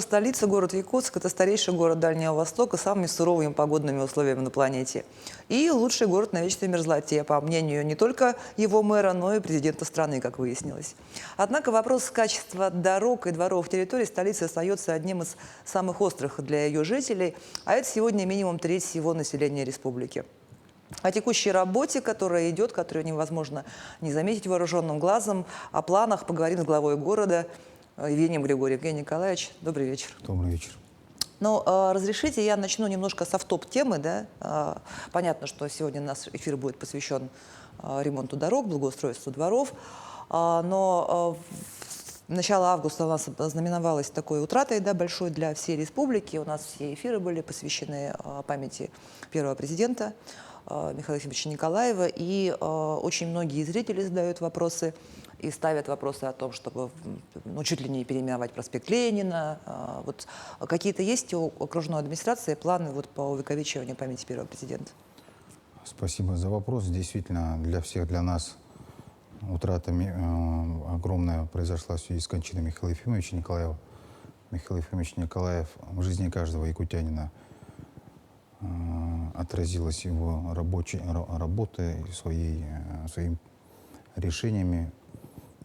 Столица, город Якутск – это старейший город Дальнего Востока с самыми суровыми погодными условиями на планете. И лучший город на вечной мерзлоте, по мнению не только его мэра, но и президента страны, как выяснилось. Однако вопрос качества дорог и дворов территории столицы остается одним из самых острых для ее жителей, а это сегодня минимум треть всего населения республики. О текущей работе, которая идет, которую невозможно не заметить вооруженным глазом, о планах поговорим с главой города Евгением Григорьевым. Евгений Николаевич, добрый вечер. Добрый вечер. Ну, разрешите, я начну немножко с автоп-темы. Да? Понятно, что сегодня наш эфир будет посвящен ремонту дорог, благоустройству дворов. Но начало августа у нас знаменовалось такой утратой, да, большой для всей республики. У нас все эфиры были посвящены памяти первого президента Михаила Ефимовича Николаева. И очень многие зрители задают вопросы и ставят вопросы о том, чтобы чуть ли не переименовать проспект Ленина. Вот какие-то есть у окружной администрации планы по увековечиванию памяти первого президента? Спасибо за вопрос. Действительно, для всех, для нас утрата огромная произошла в связи с кончиной Михаила Ефимовича Николаева. Михаил Ефимович Николаев в жизни каждого якутянина отразилась его работой, своими решениями.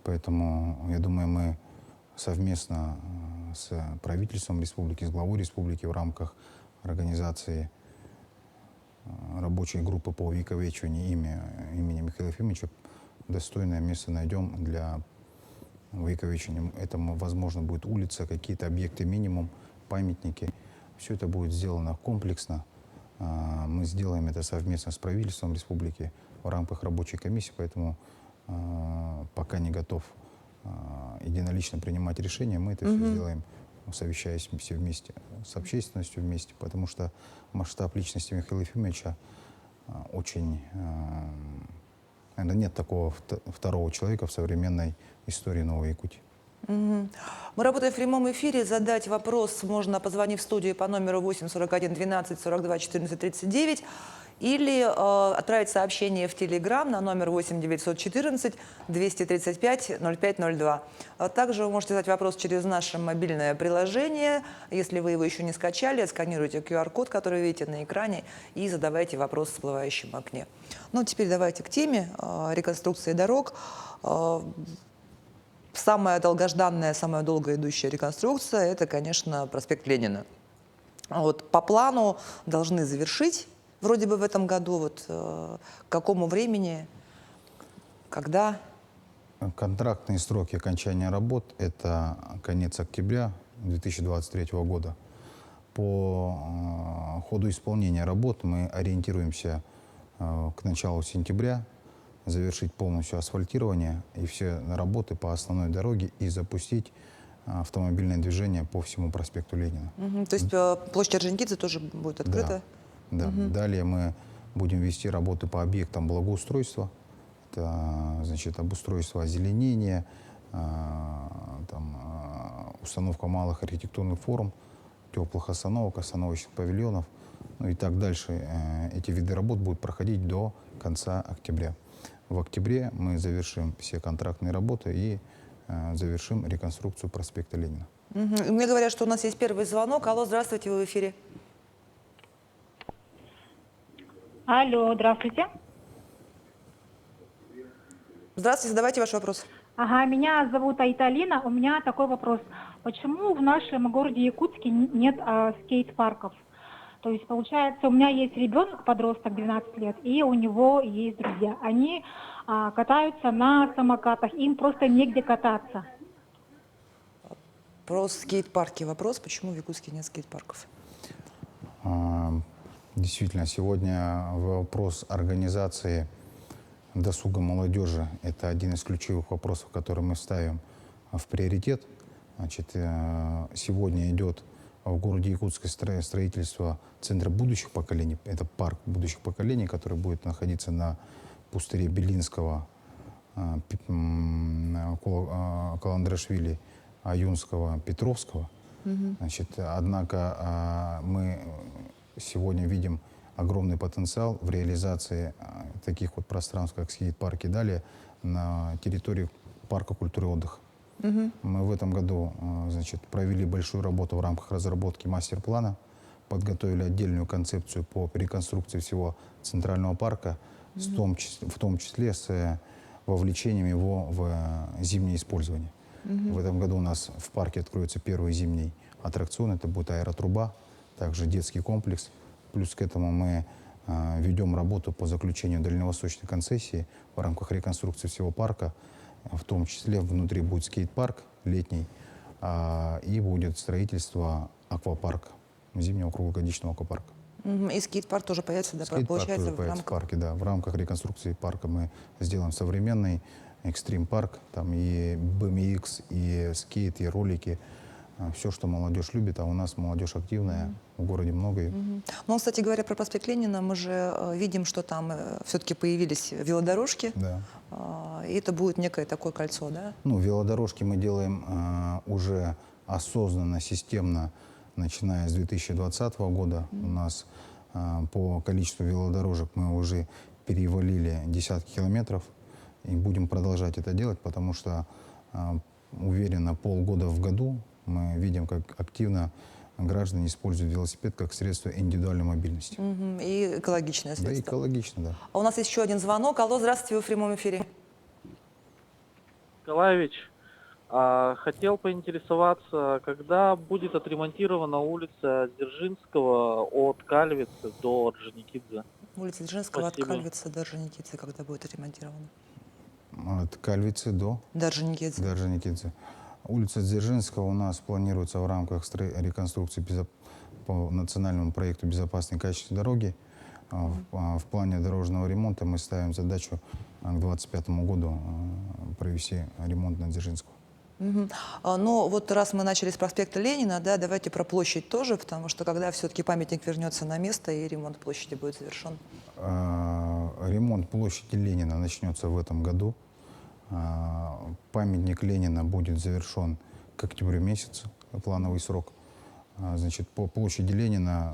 Поэтому, я думаю, мы совместно с правительством республики, с главой республики в рамках организации рабочей группы по увековечиванию имени Михаила Ефимовича достойное место найдем для увековечивания. Это, возможно, будет улица, какие-то объекты минимум, памятники. Все это будет сделано комплексно. Мы сделаем это совместно с правительством республики в рамках рабочей комиссии, поэтому пока не готов единолично принимать решения, мы это все сделаем, совещаясь все вместе, с общественностью вместе, потому что масштаб личности Михаила Ефимовича очень... Нет такого второго человека в современной истории Новой Якутии. Мы работаем в прямом эфире. Задать вопрос можно, позвонив в студию по номеру 8 41 12 42 14 39 или отправить сообщение в Телеграм на номер 8 914 235 0502. Также вы можете задать вопрос через наше мобильное приложение. Если вы его еще не скачали, сканируйте QR-код, который видите на экране, и задавайте вопрос в всплывающем окне. Ну, теперь давайте к теме реконструкции дорог. Самая долгожданная, самая долго идущая реконструкция – это, конечно, проспект Ленина. Вот по плану должны завершить, вроде бы в этом году. К какому времени, когда? Контрактные сроки окончания работ – это конец октября 2023 года. По ходу исполнения работ мы ориентируемся к началу сентября, завершить полностью асфальтирование и все работы по основной дороге и запустить автомобильное движение по всему проспекту Ленина. То есть площадь Орджоникидзе тоже будет открыта? Да. Далее мы будем вести работы по объектам благоустройства. Это, значит, обустройство озеленения, установка малых архитектурных форм, теплых остановок, остановочных павильонов, ну и так дальше. Эти виды работ будут проходить до конца октября. В октябре мы завершим все контрактные работы и завершим реконструкцию проспекта Ленина. Мне говорят, что у нас есть первый звонок. Алло, здравствуйте, вы в эфире. Алло, здравствуйте. Здравствуйте, задавайте ваш вопрос. Ага, меня зовут Айталина. У меня такой вопрос. Почему в нашем городе Якутске нет скейт-парков? То есть, получается, у меня есть ребенок, подросток, 12 лет, и у него есть друзья. Они катаются на самокатах, им просто негде кататься. Про скейт-парки вопрос. Почему в Якутске нет скейт-парков? Действительно, сегодня вопрос организации досуга молодежи – это один из ключевых вопросов, который мы ставим в приоритет. Значит, сегодня идет в городе Якутске строительство Центра будущих поколений. Это парк будущих поколений, который будет находиться на пустыре Белинского, Каландрашвили, Аюнского, Петровского. Значит, однако мы сегодня видим огромный потенциал в реализации таких вот пространств, как скейт-парки, далее на территории парка культуры и отдыха. Мы в этом году значит, провели большую работу в рамках разработки мастер-плана, подготовили отдельную концепцию по реконструкции всего Центрального парка, в том числе с вовлечением его в зимнее использование. В этом году у нас в парке откроется первый зимний аттракцион, это будет аэротруба, также детский комплекс. Плюс к этому мы ведем работу по заключению дальневосточной концессии в рамках реконструкции всего парка. В том числе внутри будет скейт-парк летний и будет строительство аквапарка, зимнего круглогодичного аквапарка. И скейт-парк тоже появится, да, Скейт-парк получается, тоже в появится в рамках... парке, да. В рамках реконструкции парка мы сделаем современный экстрим-парк, там и BMX, и скейт, и ролики, все, что молодежь любит, а у нас молодежь активная, в городе много. Ну, кстати говоря, про проспект Ленина, мы же видим, что там все-таки появились велодорожки, Да. и это будет некое такое кольцо, да? Ну, велодорожки мы делаем уже осознанно, системно, начиная с 2020 года. У нас по количеству велодорожек мы уже перевалили десятки километров и будем продолжать это делать, потому что уверенно полгода в году мы видим, как активно граждане используют велосипед как средство индивидуальной мобильности. И экологичное Да, средство. экологично, да. А у нас есть еще один звонок. Алло, здравствуйте, вы в прямом эфире. Николаевич, хотел поинтересоваться, когда будет отремонтирована улица Дзержинского от Кальвицы до Орджоникидзе? Улица Дзержинского от Спасибо. Кальвицы до Орджоникидзе, когда будет отремонтирована? От Кальвицы до До Орджоникидзе. Орджоникидзе. Улица Дзержинского у нас планируется в рамках реконструкции по национальному проекту «Безопасные и качественные дороги». В плане дорожного ремонта мы ставим задачу к 2025 году провести ремонт на Дзержинского. Ну, вот раз мы начали с проспекта Ленина, да, давайте про площадь тоже, потому что когда все-таки памятник вернется на место и ремонт площади будет завершен. Ремонт площади Ленина начнется в этом году. Памятник Ленина будет завершен к октябрю месяцу, плановый срок. Значит, по площади Ленина,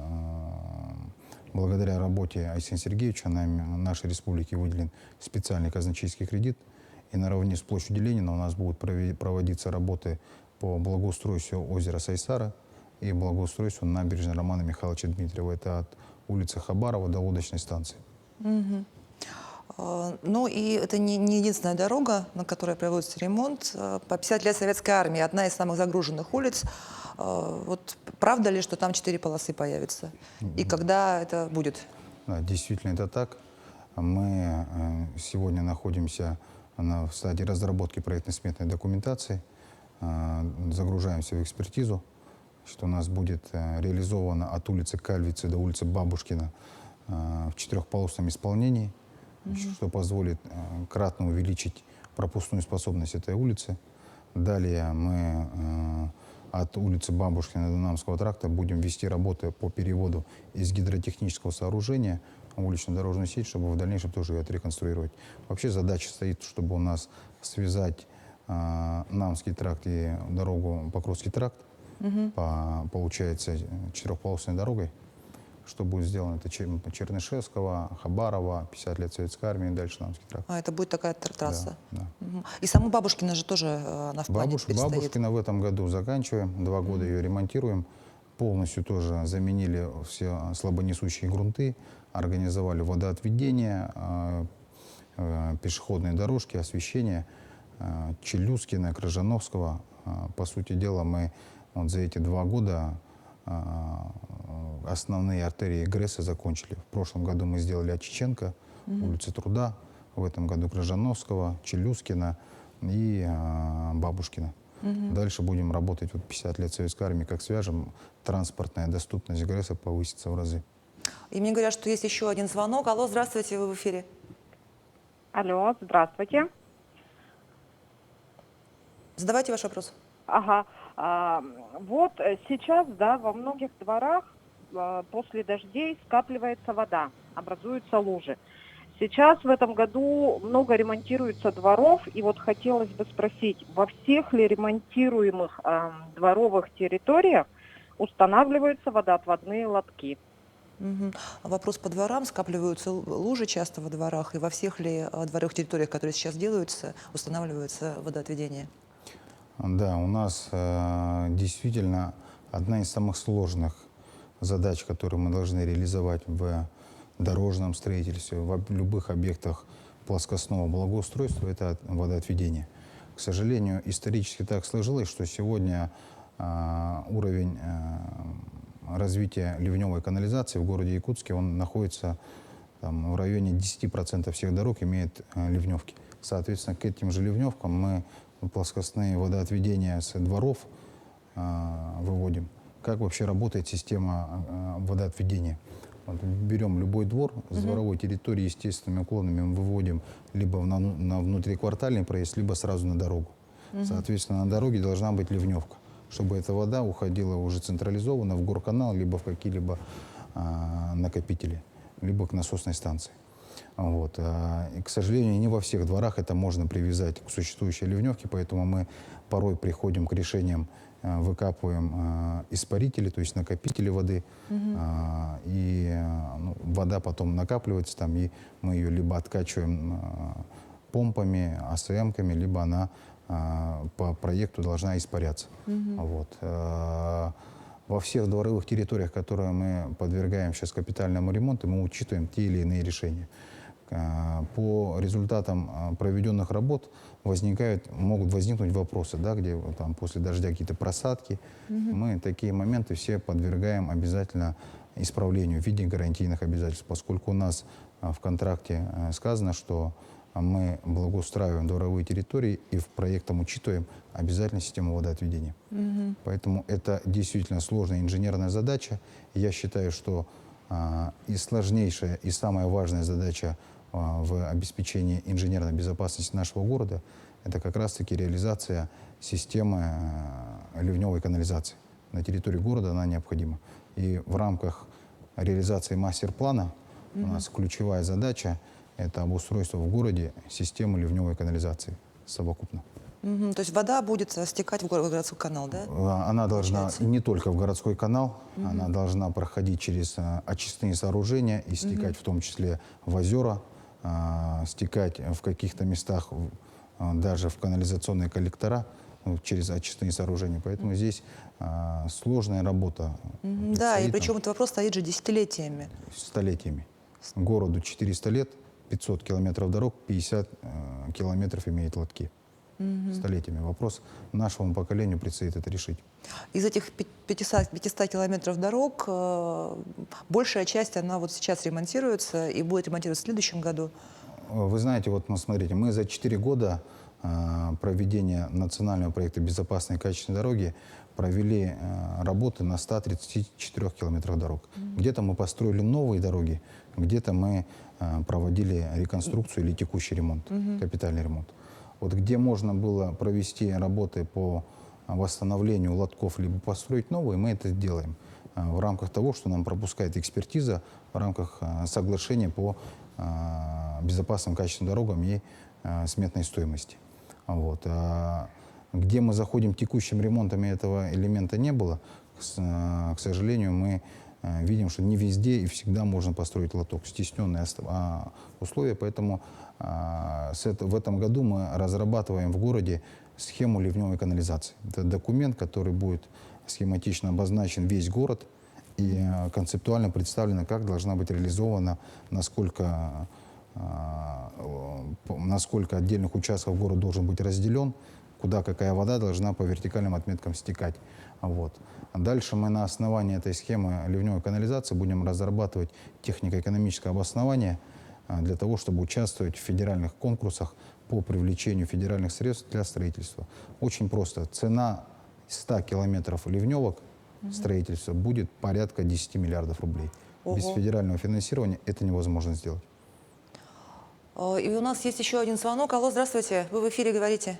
благодаря работе Айсена Сергеевича, нашей республике выделен специальный казначейский кредит. И наравне с площадью Ленина у нас будут проводиться работы по благоустройству озера Сайсара и благоустройству набережной Романа Михайловича Дмитриева. Это от улицы Хабарова до лодочной станции. Ну и это не единственная дорога, на которой проводится ремонт. По 50 лет Советской Армии одна из самых загруженных улиц. Вот правда ли, что там 4 полосы появятся? И когда это будет? Да, действительно, это так. Мы сегодня находимся в стадии разработки проектно-сметной документации, загружаемся в экспертизу, что у нас будет реализовано от улицы Кальвицы до улицы Бабушкина в 4-полосном исполнении, что позволит кратно увеличить пропускную способность этой улицы. Далее мы от улицы Бабушкина до Дунамского тракта будем вести работы по переводу из гидротехнического сооружения в уличную дорожную сеть, чтобы в дальнейшем тоже ее отреконструировать. Вообще задача стоит, чтобы у нас связать Намский тракт и дорогу Покровский тракт, получается, 4-полосной дорогой. Что будет сделано? Это Чернышевского, Хабарова, 50 лет Советской Армии, дальше Намский тракт. Это будет такая трасса. Да. И саму Бабушкина же тоже она в плане теперь стоит. Бабушкина в этом году заканчиваем, 2 года ее ремонтируем. Полностью тоже заменили все слабонесущие грунты, организовали водоотведение, пешеходные дорожки, освещение. Челюскина, Крыжановского. По сути дела, мы вот за эти 2 года основные артерии ГРЭСа закончили. В прошлом году мы сделали от Чеченко, улицы Труда, в этом году Крыжановского, Челюскина и Бабушкина. Дальше будем работать, 50 лет Советской Армии, как свяжем, транспортная доступность ГРЭСа повысится в разы. И мне говорят, что есть еще один звонок. Алло, здравствуйте, вы в эфире. Алло, здравствуйте. Задавайте ваш вопрос. Ага. Вот сейчас, да, во многих дворах после дождей скапливается вода, образуются лужи. Сейчас в этом году много ремонтируется дворов, и вот хотелось бы спросить, во всех ли ремонтируемых дворовых территориях устанавливаются водоотводные лотки? Вопрос по дворам. Скапливаются лужи часто во дворах, и во всех ли дворовых территориях, которые сейчас делаются, устанавливается водоотведение? Да, у нас действительно одна из самых сложных задач, которые мы должны реализовать в дорожном строительстве, в любых объектах плоскостного благоустройства, это водоотведение. К сожалению, исторически так сложилось, что сегодня уровень развития ливневой канализации в городе Якутске, он находится там, в районе 10% всех дорог имеет ливневки. Соответственно, к этим же ливневкам мы плоскостные водоотведения с дворов выводим. Как вообще работает система водоотведения? Вот берем любой двор с дворовой территории естественными уклонами, мы выводим либо на внутриквартальный проезд, либо сразу на дорогу. Соответственно, на дороге должна быть ливневка, чтобы эта вода уходила уже централизованно в горканал, либо в какие-либо накопители, либо к насосной станции. Вот. И, к сожалению, не во всех дворах это можно привязать к существующей ливневке, поэтому мы порой приходим к решениям, выкапываем испарители, то есть накопители воды, и вода потом накапливается там, и мы ее либо откачиваем помпами, АСМ-ками, либо она по проекту должна испаряться. Вот. Во всех дворовых территориях, которые мы подвергаем сейчас капитальному ремонту, мы учитываем те или иные решения. По результатам проведенных работ могут возникнуть вопросы, да, где там, после дождя какие-то просадки. Мы такие моменты все подвергаем обязательно исправлению в виде гарантийных обязательств, поскольку у нас в контракте сказано, что мы благоустраиваем дворовые территории и в проектом учитываем обязательно систему водоотведения. Поэтому это действительно сложная инженерная задача. Я считаю, что и сложнейшая, и самая важная задача в обеспечении инженерной безопасности нашего города – это как раз-таки реализация системы ливневой канализации. На территории города она необходима. И в рамках реализации мастер-плана у нас ключевая задача – это обустройство в городе системы ливневой канализации совокупно. То есть вода будет стекать в городской канал, да? Она должна Получается? не только в городской канал, она должна проходить через очистные сооружения и стекать в том числе в озера, стекать в каких-то местах даже в канализационные коллектора через очистные сооружения. Поэтому здесь сложная работа. Да, и предстоит причем нам этот вопрос стоит же десятилетиями. столетиями. Городу 400 лет, 500 километров дорог, 50 километров имеет лотки. Столетиями. Вопрос нашему поколению предстоит это решить. Из этих 500 километров дорог большая часть, она вот сейчас ремонтируется и будет ремонтироваться в следующем году. Вы знаете, вот смотрите, мы за 4 года проведения национального проекта «Безопасные и качественные дороги» провели работы на 134 километрах дорог. Где-то мы построили новые дороги, где-то мы проводили реконструкцию или текущий ремонт, капитальный ремонт. Вот где можно было провести работы по восстановлению лотков либо построить новые, мы это делаем в рамках того, что нам пропускает экспертиза, в рамках соглашения по безопасным качественным дорогам и сметной стоимости. Вот. Где мы заходим текущим ремонтом, и этого элемента не было, к сожалению, мы видим, что не везде и всегда можно построить лоток. Стесненные условия, поэтому в этом году мы разрабатываем в городе схему ливневой канализации. Это документ, который будет схематично обозначен весь город и концептуально представлено, как должна быть реализована, насколько отдельных участков город должен быть разделен, куда какая вода должна по вертикальным отметкам стекать. Вот. А дальше мы на основании этой схемы ливневой канализации будем разрабатывать технико-экономическое обоснование для того, чтобы участвовать в федеральных конкурсах по привлечению федеральных средств для строительства. Очень просто. Цена 100 километров ливневок строительства будет порядка 10 миллиардов рублей. Ого. Без федерального финансирования это невозможно сделать. И у нас есть еще один звонок. Алло, здравствуйте. Вы в эфире говорите.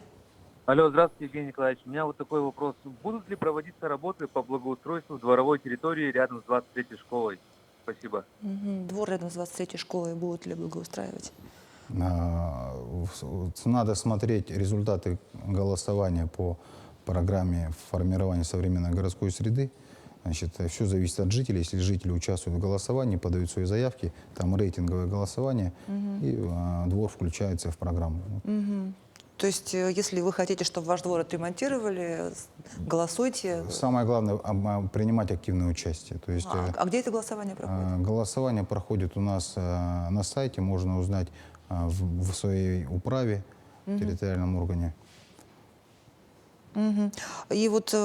Алло, здравствуйте, Евгений Николаевич. У меня вот такой вопрос. Будут ли проводиться работы по благоустройству дворовой территории рядом с 23-й школой? Спасибо. Двор рядом с 23-й школой будут ли благоустраивать? Надо смотреть результаты голосования по программе формирования современной городской среды. Значит, все зависит от жителей. Если жители участвуют в голосовании, подают свои заявки, там рейтинговое голосование, и двор включается в программу. То есть, если вы хотите, чтобы ваш двор отремонтировали, голосуйте. Самое главное принимать активное участие. То есть, А где это голосование проходит? голосование проходит у нас на сайте, можно узнать в своей управе, территориальном органе. Мгм. И вот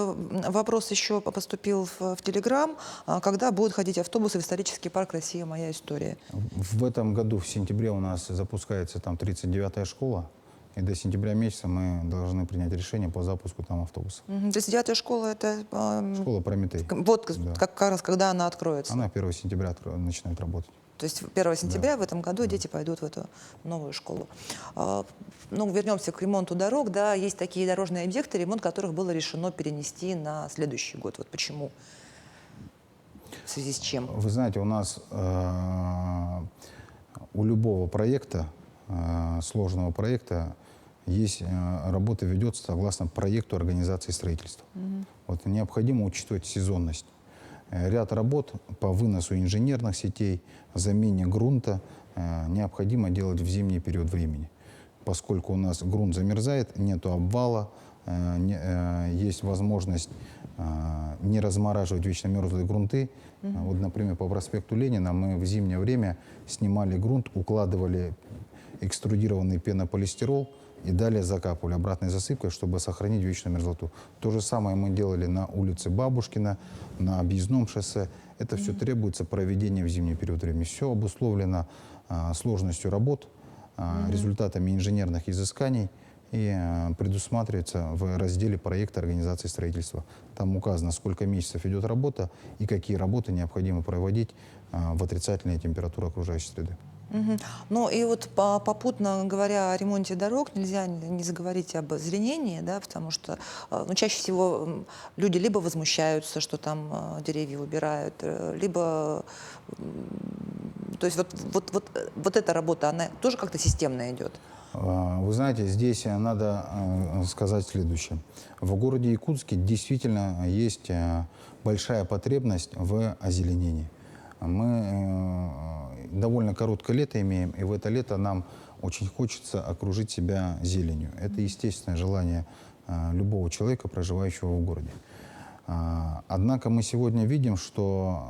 вопрос еще поступил в Телеграм. Когда будут ходить автобусы в исторический парк «Россия. Моя история»? В этом году, в сентябре, у нас запускается там 39-я школа, и до сентября месяца мы должны принять решение по запуску там автобуса. Мгм. То есть 9-я школа — это Школа «Прометей». вот Да. как раз когда она откроется? Она 1 сентября начинает работать. То есть 1 сентября в этом году дети пойдут в эту новую школу. Ну, вернемся к ремонту дорог. Да, есть такие дорожные объекты, ремонт которых было решено перенести на следующий год. Вот почему? В связи с чем? Вы знаете, у нас у любого проекта, сложного проекта, есть работа ведется согласно проекту организации строительства. Вот необходимо учитывать сезонность. Ряд работ по выносу инженерных сетей, замене грунта необходимо делать в зимний период времени. Поскольку у нас грунт замерзает, нету обвала, есть возможность не размораживать вечно мерзлые грунты. Вот, например, по проспекту Ленина мы в зимнее время снимали грунт, укладывали экструдированный пенополистирол и далее закапывали обратной засыпкой, чтобы сохранить вечную мерзлоту. То же самое мы делали на улице Бабушкина, на объездном шоссе. Это все требуется проведения в зимний период времени. Все обусловлено сложностью работ, результатами инженерных изысканий и предусматривается в разделе проекта организации строительства. Там указано, сколько месяцев идет работа и какие работы необходимо проводить в отрицательной температуре окружающей среды. Мгм. Ну и вот попутно говоря о ремонте дорог, нельзя не заговорить об озеленении, да, потому что ну, чаще всего люди либо возмущаются, что там деревья убирают, либо то есть вот эта работа, она тоже как-то системно идет. Вы знаете, здесь надо сказать следующее. В городе Якутске действительно есть большая потребность в озеленении. Мы довольно короткое лето имеем, и в это лето нам очень хочется окружить себя зеленью. Это естественное желание любого человека, проживающего в городе. Однако мы сегодня видим, что,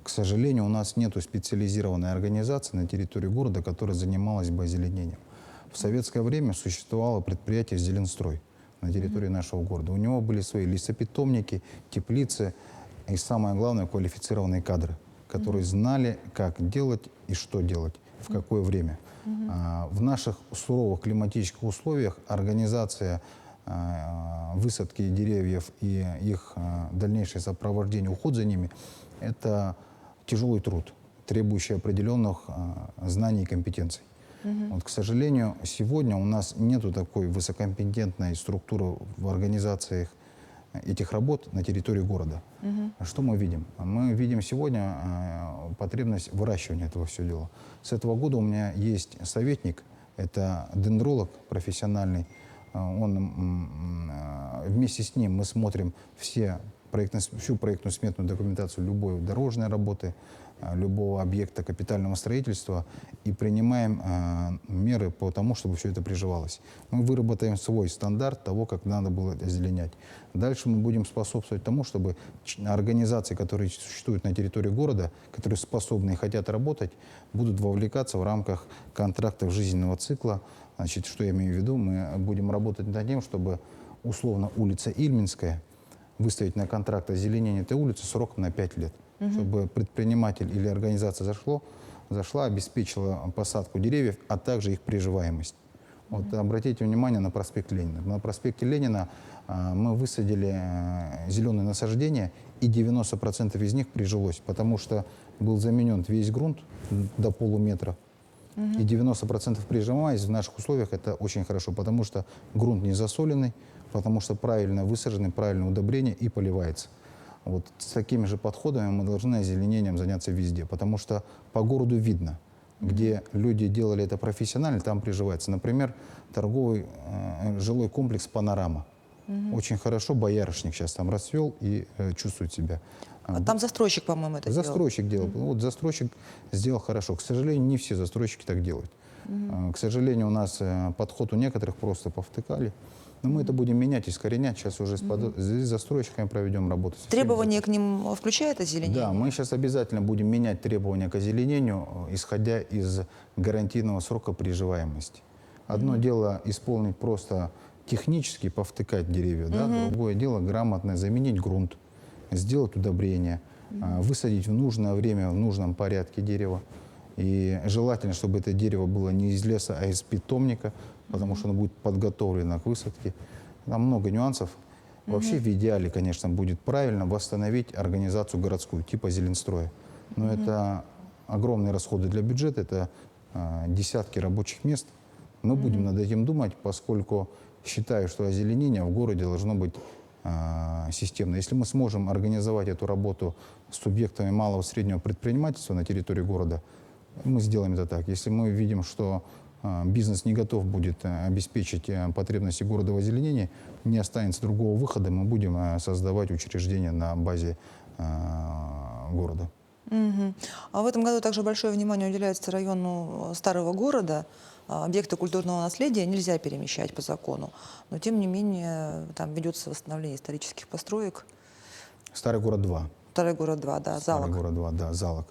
к сожалению, у нас нет специализированной организации на территории города, которая занималась бы озеленением. В советское время существовало предприятие «Зеленстрой» на территории нашего города. У него были свои лесопитомники, теплицы и, самое главное, квалифицированные кадры, которые знали, как делать и что делать, в какое время. В наших суровых климатических условиях организация высадки деревьев и их дальнейшее сопровождение, уход за ними – это тяжелый труд, требующий определенных знаний и компетенций. Вот, к сожалению, сегодня у нас нет такой высококомпетентной структуры в организациях этих работ на территории города. Что мы видим? Мы видим сегодня потребность выращивания этого всего дела. С этого года у меня есть советник, это дендролог профессиональный. Вместе с ним мы смотрим всю проектную сметную документацию любой дорожной работы, любого объекта капитального строительства и принимаем меры по тому, чтобы все это приживалось. Мы выработаем свой стандарт того, как надо было озеленять. Дальше мы будем способствовать тому, чтобы организации, которые существуют на территории города, которые способны и хотят работать, будут вовлекаться в рамках контрактов жизненного цикла. Значит, что я имею в виду? Мы будем работать над тем, чтобы условно улица Ильминская выставить на контракт озеленение этой улицы сроком на 5 лет. Чтобы предприниматель или организация зашла, обеспечила посадку деревьев, а также их приживаемость. Вот обратите внимание на проспект Ленина. На проспекте Ленина мы высадили зеленые насаждения, и 90% из них прижилось, потому что был заменен весь грунт до полуметра. И 90% прижимаясь в наших условиях, это очень хорошо, потому что грунт не засоленный, потому что правильно высажены, правильное удобрение и поливается. Вот с такими же подходами мы должны озеленением заняться везде, потому что по городу видно, где люди делали это профессионально, там приживается. Например, торговый жилой комплекс «Панорама». Очень хорошо боярышник сейчас там расцвел и чувствует себя. А там застройщик, по-моему, это делал. Застройщик делал. Вот застройщик сделал хорошо. К сожалению, не все застройщики так делают. К сожалению, у нас подход у некоторых просто повтыкали. Но мы это будем менять, искоренять. Сейчас уже с застройщиками проведем работу. со всеми. Требования к ним включает озеленение? Да, мы сейчас обязательно будем менять требования к озеленению, исходя из гарантийного срока приживаемости. Одно дело исполнить просто технически, повтыкать деревья, да? Другое дело грамотно заменить грунт, сделать удобрение, высадить в нужное время, в нужном порядке дерево. И желательно, чтобы это дерево было не из леса, а из питомника, потому что оно будет подготовлено к высадке. Там много нюансов. Вообще, в идеале, конечно, будет правильно восстановить организацию городскую, типа зеленстроя. Но это огромные расходы для бюджета, это десятки рабочих мест. Мы будем над этим думать, поскольку считаю, что озеленение в городе должно быть системно. Если мы сможем организовать эту работу с субъектами малого и среднего предпринимательства на территории города, мы сделаем это так. Если мы видим, что бизнес не готов будет обеспечить потребности города в озеленении, не останется другого выхода, мы будем создавать учреждения на базе города. А в этом году также большое внимание уделяется району старого города. Объекты культурного наследия нельзя перемещать по закону, но тем не менее там ведется восстановление исторических построек. Старый город 2. Старый город 2, да, Старый Залог. город 2, да, Залог.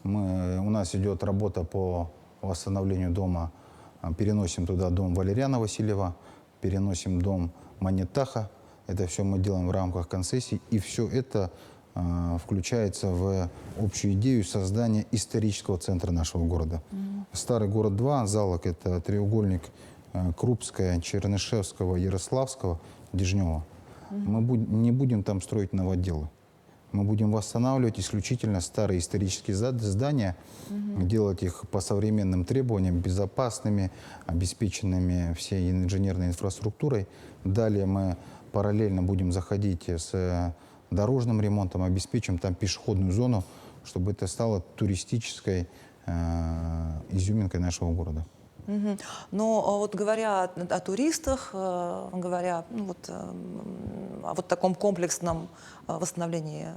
У нас идет работа по восстановлению дома. Переносим туда дом Валериана Васильева, переносим дом Манетаха. Это все мы делаем в рамках концессий. И все это включается в общую идею создания исторического центра нашего города. Старый город 2, Залог — это треугольник Крупская, Чернышевского, Ярославского, Дежнева. Мы не будем там строить новоделы. Мы будем восстанавливать исключительно старые исторические здания, делать их по современным требованиям, безопасными, обеспеченными всей инженерной инфраструктурой. Далее мы параллельно будем заходить с дорожным ремонтом, обеспечим там пешеходную зону, чтобы это стало туристической изюминкой нашего города. Но вот говоря о туристах, говоря о вот таком комплексном восстановлении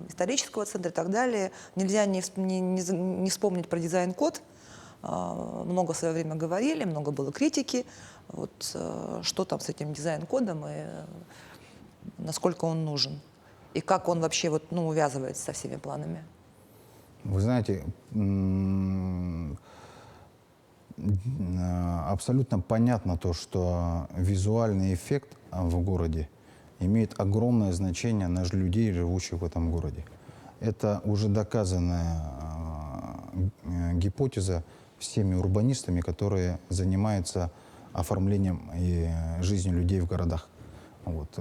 исторического центра и так далее, нельзя не вспомнить про дизайн-код. Много в свое время говорили, много было критики. Вот, что там с этим дизайн-кодом и насколько он нужен? И как он вообще увязывается со всеми планами? Вы знаете, абсолютно понятно то, что визуальный эффект в городе имеет огромное значение на людей, живущих в этом городе. Это уже доказанная гипотеза всеми урбанистами, которые занимаются оформлением и жизнью людей в городах. Вот.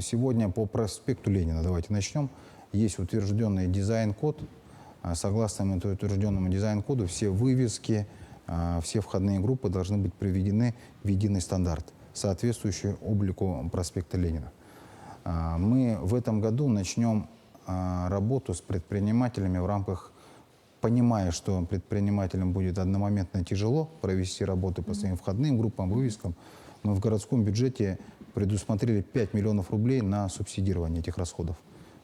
Сегодня по проспекту Ленина, давайте начнем, есть утвержденный дизайн-код. Согласно утвержденному дизайн-коду, все вывески, все входные группы должны быть приведены в единый стандарт, соответствующий облику проспекта Ленина. Мы в этом году начнем работу с предпринимателями в рамках, понимая, что предпринимателям будет одномоментно тяжело провести работу по своим входным группам, вывескам, мы в городском бюджете предусмотрели 5 миллионов рублей на субсидирование этих расходов.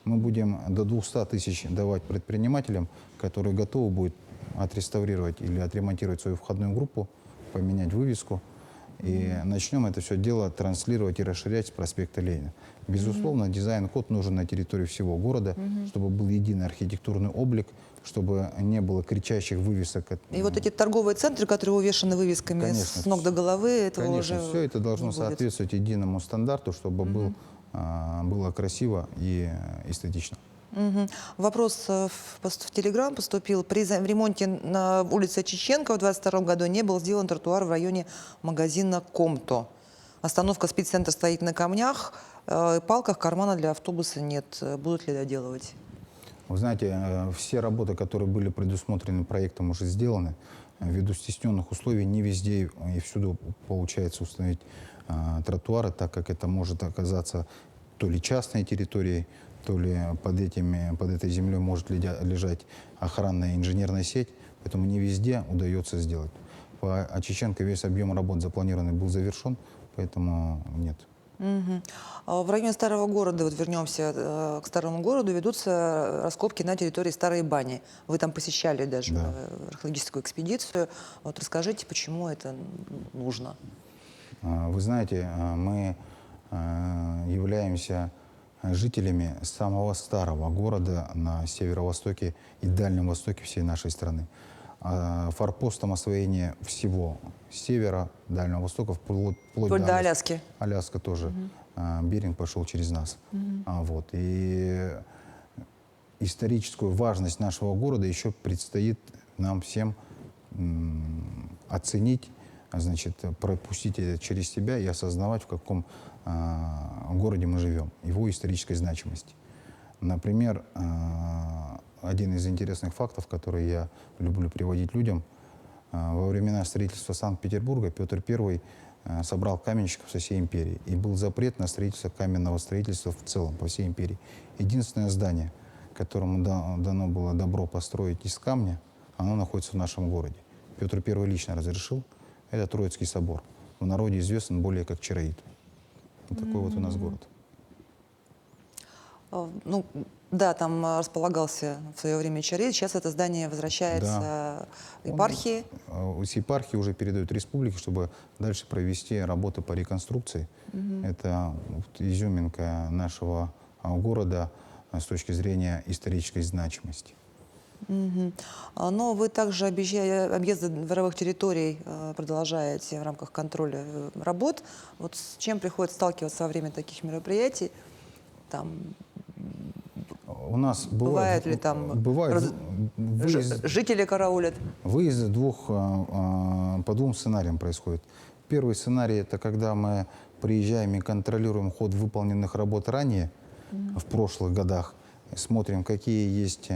Мы будем до 200 тысяч давать предпринимателям, которые готовы будут отреставрировать или отремонтировать свою входную группу, поменять вывеску. И начнем это все дело транслировать и расширять с проспекта Ленина. Безусловно, дизайн-код нужен на территории всего города, чтобы был единый архитектурный облик, чтобы не было кричащих вывесок. И вот эти торговые центры, которые увешаны вывесками, конечно, с ног до головы, этого конечно, уже все это должно не будет. соответствовать единому стандарту, чтобы было красиво и эстетично. Вопрос в Телеграм поступил. При ремонте на улице Чеченко в 2022 году не был сделан тротуар в районе магазина «Комто». Остановка спеццентра стоит на камнях, палках, кармана для автобуса нет. Будут ли доделывать? Вы знаете, все работы, которые были предусмотрены проектом, уже сделаны. Ввиду стесненных условий не везде и всюду получается установить тротуары, так как это может оказаться то ли частной территорией, то ли под этой землей может лежать охранная инженерная сеть, поэтому не везде удается сделать. По Чеченко весь объем работ запланированный был завершен, поэтому нет. Мгм. В районе Старого города, вот вернемся к Старому городу, ведутся раскопки на территории Старой Бани. Вы там посещали даже Да. археологическую экспедицию. Вот расскажите, почему это нужно? Вы знаете, мы являемся жителями самого старого города на северо-востоке и дальнем востоке всей нашей страны. Форпостом освоения всего севера, Дальнего Востока, вплоть Вплоть до Аляски. Аляска тоже. Беринг пошел через нас. Вот. И историческую важность нашего города еще предстоит нам всем оценить, значит, пропустить это через себя и осознавать, в каком городе мы живем, его исторической значимости. Например, один из интересных фактов, который я люблю приводить людям, во времена строительства Санкт-Петербурга Петр I собрал каменщиков со всей империи, и был запрет на строительство каменного строительства в целом, по всей империи. Единственное здание, которому дано было добро построить из камня, оно находится в нашем городе. Петр I лично разрешил. Это Троицкий собор. В народе известен более как Чароит. Вот такой вот у нас город. Ну, да, там располагался в свое время Чарит. Сейчас это здание возвращается епархии. С епархии уже передают республике, чтобы дальше провести работы по реконструкции. Это вот изюминка нашего города с точки зрения исторической значимости. Мгм. Но вы также объезды дворовых территорий продолжаете в рамках контроля работ. Вот с чем приходится сталкиваться во время таких мероприятий? Там У нас бывает ли там жители караулят? выезд по двум сценариям происходит. Первый сценарий — это когда мы приезжаем и контролируем ход выполненных работ ранее, в прошлых годах, смотрим, какие есть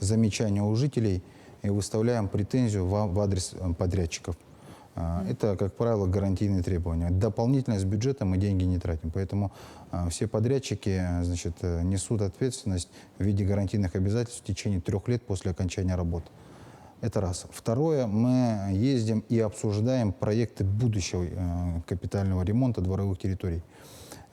замечания у жителей, и выставляем претензию в адрес подрядчиков. Это, как правило, гарантийные требования. Дополнительно с бюджета мы деньги не тратим. Поэтому все подрядчики, значит, несут ответственность в виде гарантийных обязательств в течение 3 лет после окончания работ. Это раз. Второе, мы ездим и обсуждаем проекты будущего капитального ремонта дворовых территорий.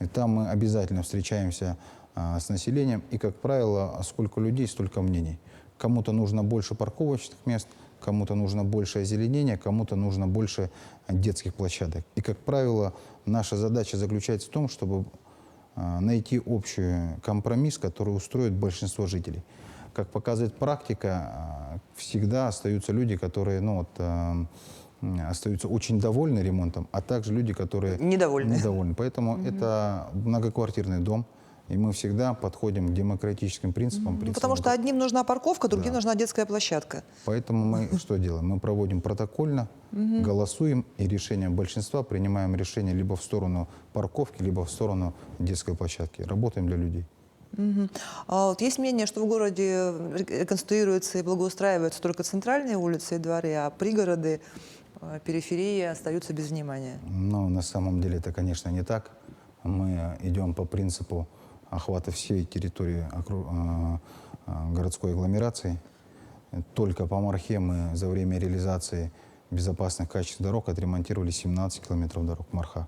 И там мы обязательно встречаемся с населением. И, как правило, сколько людей, столько мнений. Кому-то нужно больше парковочных мест, кому-то нужно больше озеленения, кому-то нужно больше детских площадок. И, как правило, наша задача заключается в том, чтобы найти общий компромисс, который устроит большинство жителей. Как показывает практика, всегда остаются люди, которые остаются очень довольны ремонтом, а также люди, которые недовольны. Поэтому это многоквартирный дом. И мы всегда подходим к демократическим принципам. Потому что одним нужна парковка, другим нужна детская площадка. Поэтому мы что делаем? Мы проводим протокольно, голосуем, и решением большинства принимаем решение либо в сторону парковки, либо в сторону детской площадки. Работаем для людей. А вот есть мнение, что в городе реконструируются и благоустраиваются только центральные улицы и дворы, а пригороды, периферии остаются без внимания. Но на самом деле это, конечно, не так. Мы идем по принципу охвата всей территории городской агломерации. Только по Мархе мы за время реализации безопасных качественных дорог отремонтировали 17 километров дорог Марха.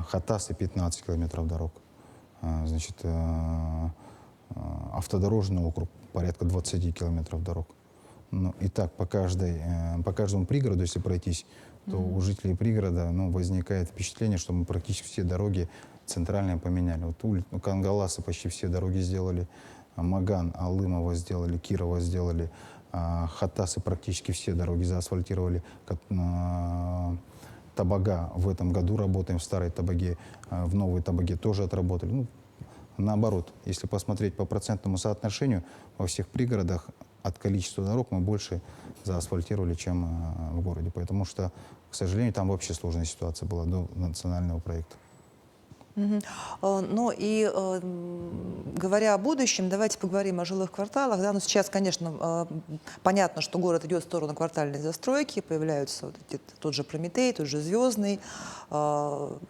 Хатасы 15 километров дорог. Значит, автодорожный округ порядка 20 километров дорог. Ну, и так по каждому пригороду, если пройтись, то у жителей пригорода возникает впечатление, что мы практически все дороги центральные поменяли. Вот Кангаласы почти все дороги сделали, Маган, Алымова сделали, Кирова сделали, Хатасы практически все дороги заасфальтировали. Табага в этом году работаем, в Старой Табаге, в Новой Табаге тоже отработали. Наоборот, если посмотреть по процентному соотношению, во всех пригородах от количества дорог мы больше заасфальтировали, чем в городе. Потому что, к сожалению, там вообще сложная ситуация была до национального проекта. Ну и говоря о будущем, давайте поговорим о жилых кварталах. Да? Ну, сейчас, конечно, понятно, что город идет в сторону квартальной застройки, появляются тот же Прометей, тот же Звездный,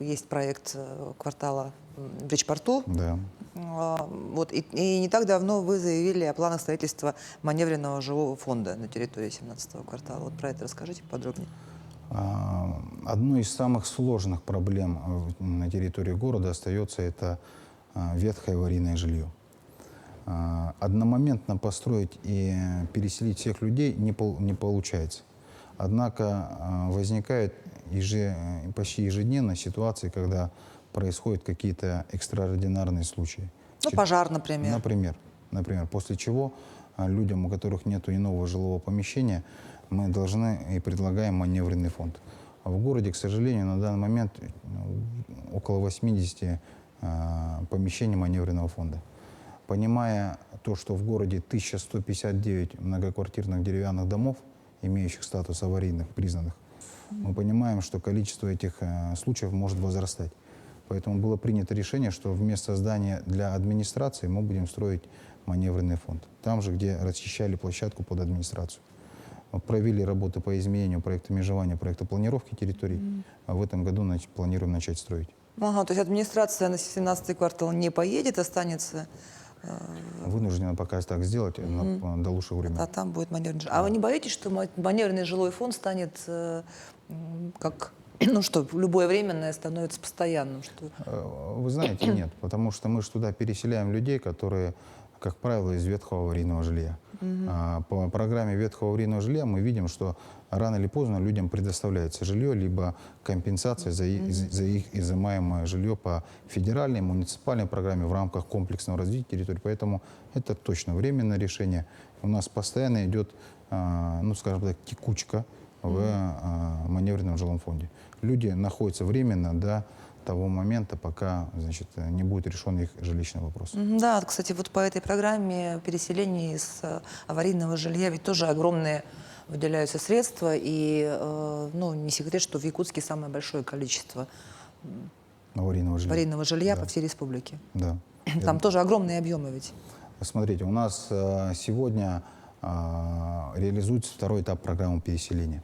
есть проект квартала в Бridge-порту. Да. Вот, и не так давно вы заявили о планах строительства маневренного жилого фонда на территории 17-го квартала. Вот про это расскажите подробнее. Одной из самых сложных проблем на территории города остается это ветхое аварийное жилье. Одномоментно построить и переселить всех людей не получается. Однако возникают почти ежедневно ситуации, когда происходят какие-то экстраординарные случаи. Ну, пожар, например. Например, после чего людям, у которых нет иного жилого помещения, мы должны и предлагаем маневренный фонд. А в городе, к сожалению, на данный момент около 80 помещений маневренного фонда. Понимая то, что в городе 1159 многоквартирных деревянных домов, имеющих статус аварийных, признанных, мы понимаем, что количество этих случаев может возрастать. Поэтому было принято решение, что вместо здания для администрации мы будем строить маневренный фонд. Там же, где расчищали площадку под администрацию. Провели работы по изменению проекта межевания, проекта планировки территорий. А в этом году планируем начать строить. Ага, то есть администрация на 17-й квартал не поедет, останется... Вынуждена пока так сделать до лучшего времени. А там будет маневренный жилой. А вы не боитесь, что маневренный жилой фонд станет как... Ну что, любое временное становится постоянным? Что... Вы знаете, нет. Потому что мы же туда переселяем людей, которые, как правило, из ветхого аварийного жилья. По программе ветхого аварийного жилья мы видим, что рано или поздно людям предоставляется жилье, либо компенсация за их изымаемое жилье по федеральной, муниципальной программе в рамках комплексного развития территории. Поэтому это точно временное решение. У нас постоянно идет, ну, скажем так, текучка в маневренном жилом фонде. Люди находятся временно до того момента, пока, значит, не будет решен их жилищный вопрос. Да, кстати, вот по этой программе переселения из аварийного жилья ведь тоже огромные выделяются средства, и ну, не секрет, что в Якутске самое большое количество аварийного жилья Да. по всей республике. Да. Там тоже огромные объемы ведь. Смотрите, у нас сегодня реализуется второй этап программы переселения.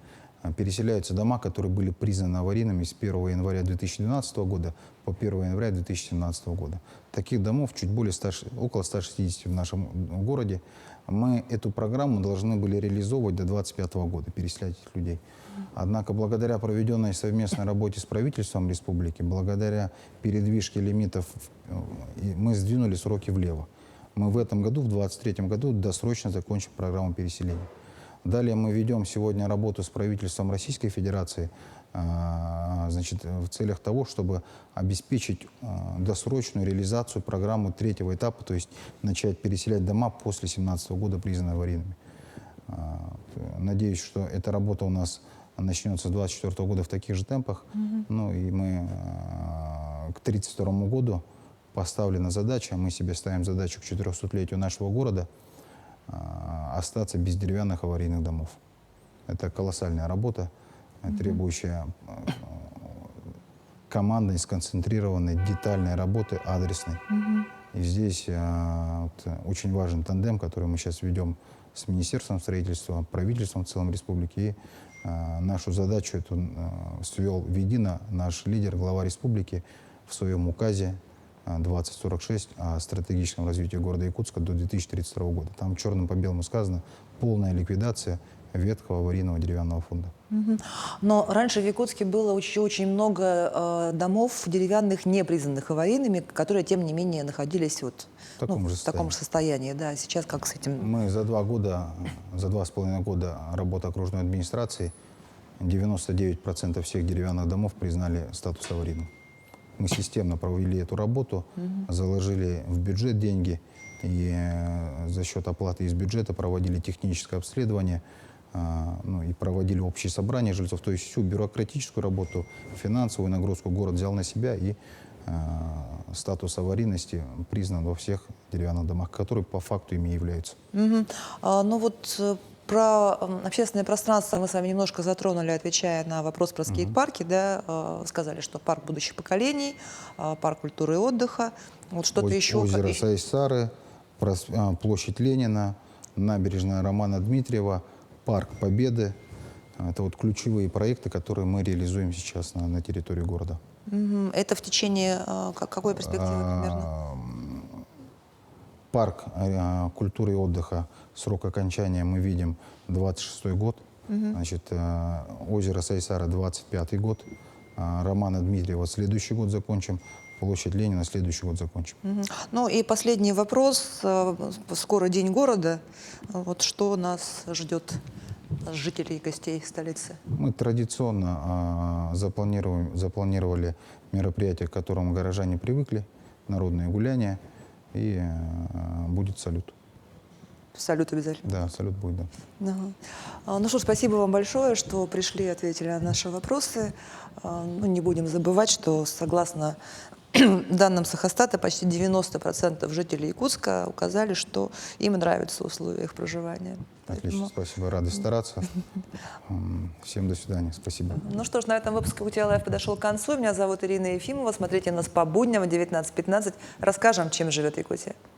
Переселяются дома, которые были признаны аварийными с 1 января 2012 года по 1 января 2017 года. Таких домов чуть более около 160 в нашем городе. Мы эту программу должны были реализовывать до 2025 года, переселять этих людей. Однако благодаря проведенной совместной работе с правительством республики, благодаря передвижке лимитов, мы сдвинули сроки влево. Мы в этом году, в 2023 году, досрочно закончим программу переселения. Далее мы ведем сегодня работу с правительством Российской Федерации, значит, в целях того, чтобы обеспечить досрочную реализацию программы третьего этапа, то есть начать переселять дома после 2017 года, признанные аварийными. Надеюсь, что эта работа у нас начнется с 2024 года в таких же темпах. Ну и мы к 1932 году поставлена задача, мы себе ставим задачу к 400-летию нашего города остаться без деревянных аварийных домов. Это колоссальная работа, требующая командной, сконцентрированной, детальной работы, адресной. И здесь очень важен тандем, который мы сейчас ведем с Министерством строительства, правительством в целом республики. И нашу задачу эту свел воедино наш лидер, глава республики в своем указе 2046 о стратегическом развитии города Якутска до 2032 года. Там черным по белому сказано полная ликвидация ветхого аварийного деревянного фонда. Но раньше в Якутске было очень много домов деревянных, не признанных аварийными, которые, тем не менее, находились вот, в таком же состоянии. Да, сейчас как с этим? Мы за 2,5 года работы окружной администрации 99% всех деревянных домов признали статус аварийным. Мы системно провели эту работу, заложили в бюджет деньги и за счет оплаты из бюджета проводили техническое обследование, ну, и проводили общие собрания жильцов. То есть всю бюрократическую работу, финансовую нагрузку город взял на себя, и статус аварийности признан во всех деревянных домах, которые по факту ими являются. Ну вот про общественное пространство мы с вами немножко затронули, отвечая на вопрос про скейт-парки. Да, сказали, что парк будущих поколений, парк культуры и отдыха. Вот что-то еще. Озеро Сайсары, площадь Ленина, набережная Романа Дмитриева, парк Победы. Это вот ключевые проекты, которые мы реализуем сейчас на территории города. Это в течение какой перспективы примерно? Парк культуры и отдыха, срок окончания мы видим 26 год. Значит, озеро Сайсара 25-й год, Романа Дмитриева следующий год закончим, площадь Ленина следующий год закончим. Ну и последний вопрос. Скоро День города. Вот что нас ждет, жителей и гостей столицы? Мы традиционно запланировали мероприятие, к которому горожане привыкли, народные гуляния, и будет салют. Салют обязательно. Да, салют будет, да. Ага. Ну что ж, спасибо вам большое, что пришли и ответили на наши вопросы. Ну, не будем забывать, что согласно данным Сахастата, почти 90% жителей Якутска указали, что им нравятся условия их проживания. Отлично, спасибо, рады стараться. Всем до свидания, спасибо. Ну что ж, на этом выпуск «Якутия Лайв» подошел к концу. Меня зовут Ирина Ефимова. Смотрите нас по будням в 19:15. Расскажем, чем живет Якутия.